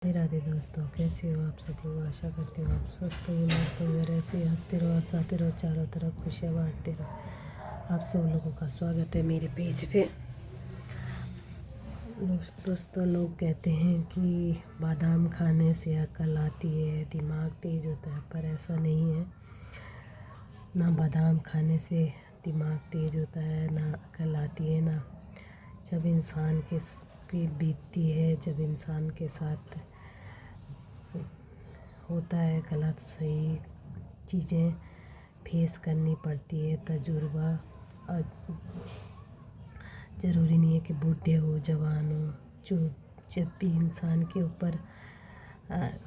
राधे राधे दोस्तों, कैसे हो आप सब लोग। आशा करती हूँ आप स्वस्थ होंगे, मस्त होंगे और ऐसे ही हंसते रहो, हंसाते रहो, चारों तरफ खुशियाँ बांटते रहो। आप सब लोगों का स्वागत है मेरे पेज पे। दोस्तों, लोग कहते हैं कि बादाम खाने से अकल आती है, दिमाग तेज होता है, पर ऐसा नहीं है। ना बादाम खाने से दिमाग तेज होता है, ना अकल आती है। ना जब इंसान के पे बीतती है, जब इंसान के साथ होता है गलत सही चीज़ें फेस करनी पड़ती है। तजुर्बा ज़रूरी नहीं है कि बूढ़े हो जवान हो, जो जब भी इंसान के ऊपर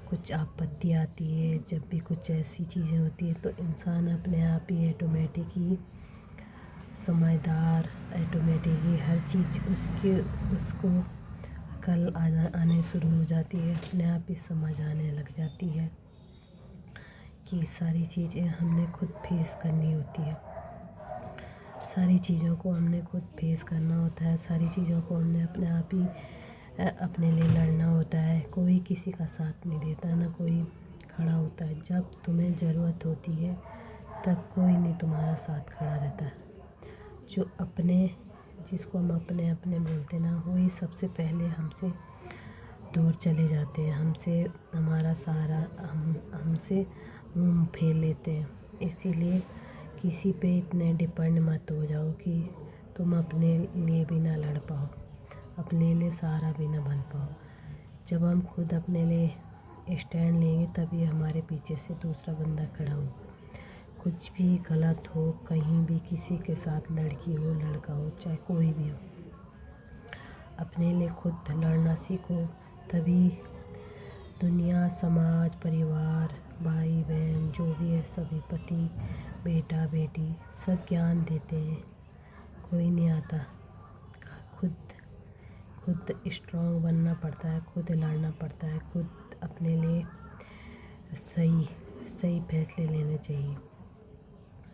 कुछ आपत्ति आती है, जब भी कुछ ऐसी चीज़ें होती है, तो इंसान अपने आप ही ऑटोमेटिक ही समझदार, ऑटोमेटिक ही हर चीज़ उसको अकल आने शुरू हो जाती है, अपने आप ही समझ आने लग जाती है कि सारी चीज़ें हमने खुद फेस करनी होती है। सारी चीज़ों को हमने खुद फेस करना होता है, सारी चीज़ों को हमने अपने आप ही अपने लिए लड़ना होता है। कोई किसी का साथ नहीं देता, ना कोई खड़ा होता है। जब तुम्हें ज़रूरत होती है तब कोई नहीं तुम्हारा साथ खड़ा रहता है। जो अपने जिसको हम अपने अपने बोलते ना, वही सबसे पहले हमसे दूर चले जाते हैं, हमसे हमारा सहारा हमसे मुँह फेर लेते हैं। इसीलिए किसी पे इतने डिपेंड मत हो जाओ कि तुम अपने लिए भी ना लड़ पाओ, अपने लिए सहारा भी ना बन पाओ। जब हम खुद अपने लिए स्टैंड लेंगे तभी हमारे पीछे से दूसरा बंदा खड़ा हो। कुछ भी गलत हो, कहीं भी किसी के साथ, लड़की हो लड़का हो, चाहे कोई भी हो, अपने लिए खुद लड़ना सीखो, तभी दुनिया, समाज, परिवार, भाई बहन जो भी है, सभी पति बेटा बेटी सब ज्ञान देते हैं। कोई नहीं आता। खुद खुद स्ट्रांग बनना पड़ता है, खुद लड़ना पड़ता है, खुद अपने लिए सही फैसले लेने चाहिए।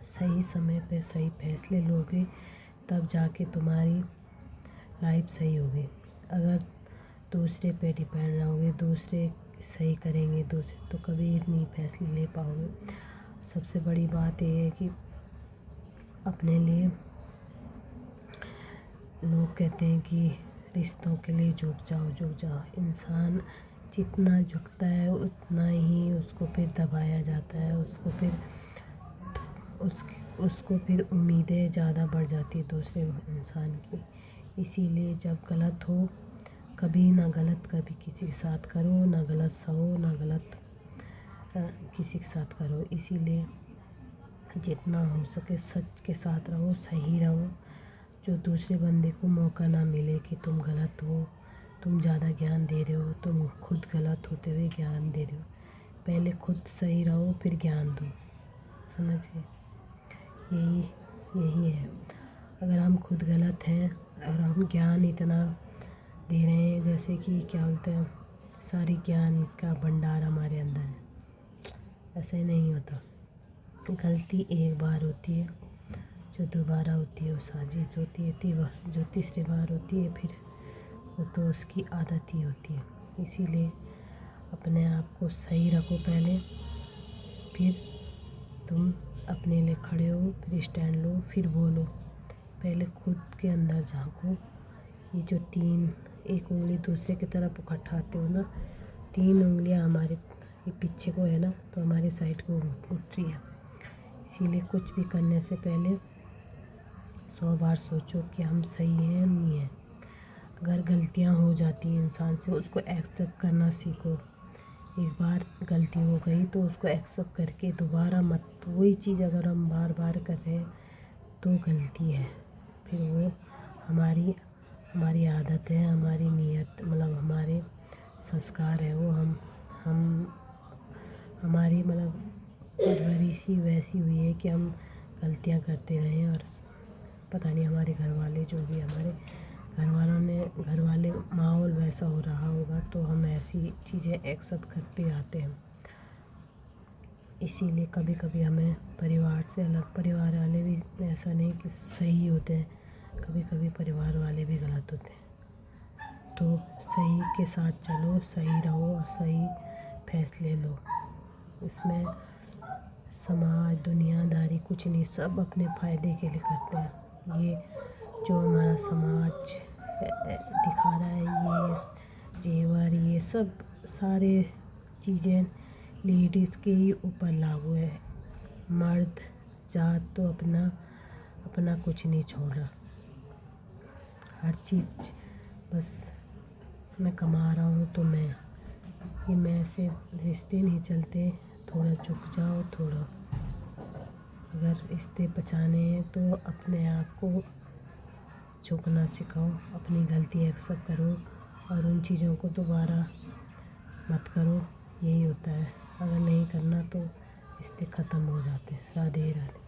सही समय पे सही फैसले लोगे तब जाके तुम्हारी लाइफ सही होगी। अगर दूसरे पे डिपेंड रहोगे, दूसरे सही करेंगे दूसरे, तो कभी नहीं फैसले ले पाओगे। सबसे बड़ी बात ये है कि अपने लिए, लोग कहते हैं कि रिश्तों के लिए झुक जाओ। इंसान जितना झुकता है उतना ही उसको फिर दबाया जाता है, उसको फिर उम्मीदें ज़्यादा बढ़ जाती है दूसरे इंसान की। इसीलिए जब गलत हो, कभी किसी के साथ करो, ना गलत सहो, ना गलत किसी के साथ करो। इसीलिए जितना हो सके सच के साथ रहो, सही रहो। जो दूसरे बंदे को मौका ना मिले कि तुम गलत हो, तुम ज़्यादा ज्ञान दे रहे हो, तुम खुद गलत होते हुए ज्ञान दे रहे हो। पहले खुद सही रहो, फिर ज्ञान दो। समझ गए? यही है। अगर हम खुद गलत हैं और हम ज्ञान इतना दे रहे हैं, जैसे कि क्या बोलते हैं, सारी ज्ञान का भंडार हमारे अंदर है, ऐसे नहीं होता। गलती एक बार होती है, जो दोबारा होती है वो साजिश होती है, जो तीसरी बार होती है फिर वो तो उसकी आदत ही होती है। इसीलिए अपने आप को सही रखो पहले, फिर तुम अपने लिए खड़े हो, फिर स्टैंड लो, फिर बोलो। पहले खुद के अंदर झांको। ये जो एक उंगली दूसरे की तरफ उठाते हो ना, 3 उंगलियां हमारे ये पीछे को है ना, तो हमारे साइड को उठ रही है। इसीलिए कुछ भी करने से पहले 100 बार सोचो कि हम सही हैं नहीं हैं। अगर गलतियां हो जाती हैं इंसान से, उसको एक्सेप्ट करना सीखो। एक बार गलती हो गई तो उसको एक्सेप्ट करके दोबारा मत, वही चीज़ अगर हम बार बार कर रहे हैं तो गलती है। फिर वो हमारी आदत है, हमारी नीयत, मतलब हमारे संस्कार है वो, हमारी परवरिश ही वैसी हुई है कि हम गलतियां करते रहें। और पता नहीं हमारे घर वाले, जो भी हमारे घर वाले माहौल वैसा हो रहा होगा, तो हम ऐसी चीज़ें एक्सेप्ट करते आते हैं। इसीलिए कभी कभी हमें परिवार से अलग, परिवार वाले भी ऐसा नहीं कि सही होते हैं, कभी कभी परिवार वाले भी गलत होते हैं। तो सही के साथ चलो, सही रहो और सही फैसले लो। इसमें समाज दुनियादारी कुछ नहीं, सब अपने फ़ायदे के लिए करते हैं। ये जो हमारा समाज दिखा रहा है, ये जेवर, ये सब सारे चीज़ें लेडीज़ के ही ऊपर लागू है। मर्द जात तो अपना कुछ नहीं छोड़ रहा। हर चीज़ बस मैं कमा रहा हूँ तो मैं से रिश्ते नहीं चलते। थोड़ा झुक जाओ, थोड़ा अगर रिश्ते बचाने हैं तो अपने आप को झुकना सिखाओ, अपनी गलती एक्सेप्ट करो और उन चीज़ों को दोबारा मत करो। यही होता है, अगर नहीं करना तो रिश्ते ख़त्म हो जाते हैं। राधे राधे।